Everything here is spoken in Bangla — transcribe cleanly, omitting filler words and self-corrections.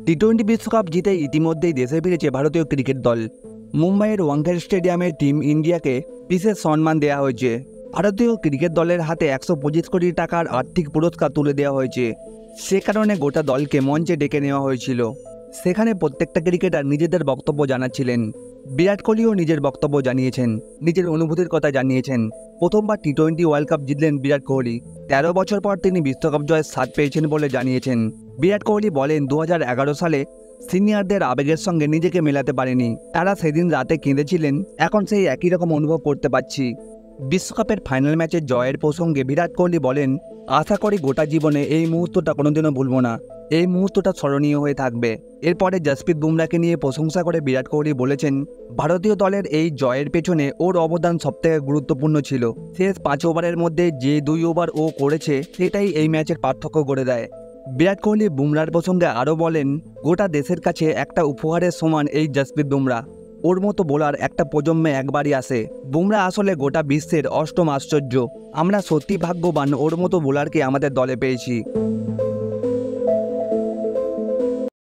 টি-20 বিশ্বকাপ জিতে ইতিমধ্যেই দেশে ফিরেছে ভারতীয় ক্রিকেট দল। মুম্বাইয়ের ওয়াংখেড়ে স্টেডিয়ামে টিম ইন্ডিয়াকে বিশেষ সম্মান দেওয়া হয়েছে। ভারতীয় ক্রিকেট দলের হাতে 125 কোটি টাকার আর্থিক পুরস্কার তুলে দেওয়া হয়েছে। সে কারণে গোটা দলকে মঞ্চে ডেকে নেওয়া হয়েছিল। সেখানে প্রত্যেকটা ক্রিকেটার নিজেদের বক্তব্য জানাচ্ছিলেন। বিরাট কোহলিও নিজের বক্তব্য জানিয়েছেন, নিজের অনুভূতির কথা জানিয়েছেন। প্রথমবার টি-20 ওয়ার্ল্ড কাপ জিতলেন বিরাট কোহলি। 13 বছর পর তিনি বিশ্বকাপ জয়ের স্বাদ পেয়েছেন বলে জানিয়েছেন। বিরাট কোহলি বলেন, 2011 সালে সিনিয়রদের আবেগের সঙ্গে নিজেকে মেলাতে পারেনি। তারা সেদিন রাতে কেঁদেছিলেন, এখন সেই একই রকম অনুভব করতে পারছি। বিশ্বকাপের ফাইনাল ম্যাচের জয়ের প্রসঙ্গে বিরাট কোহলি বলেন, আশা করি গোটা জীবনে এই মুহূর্তটা কোনোদিনও ভুলব না। এই মুহূর্তটা স্মরণীয় হয়ে থাকবে। এরপরে জসপ্রীত বুমরাকে নিয়ে প্রশংসা করে বিরাট কোহলি বলেছেন, ভারতীয় দলের এই জয়ের পেছনে ওর অবদান সবথেকে গুরুত্বপূর্ণ ছিল। শেষ 5 ওভারের মধ্যে যে 2 ওভার ও করেছে সেটাই এই ম্যাচের পার্থক্য করে দেয়। বিরাট কোহলি বুমরার প্রসঙ্গে আরও বলেন, গোটা দেশের কাছে একটা উপহারের সমান এই জসপ্রীত বুমরা। ওর মতো বোলার একটা প্রজন্মে একবারই আসে। বুমরা আসলে গোটা বিশ্বের অষ্টম আশ্চর্য। আমরা সত্যি ভাগ্যবান ওর মতো বোলারকে আমাদের দলে পেয়েছি।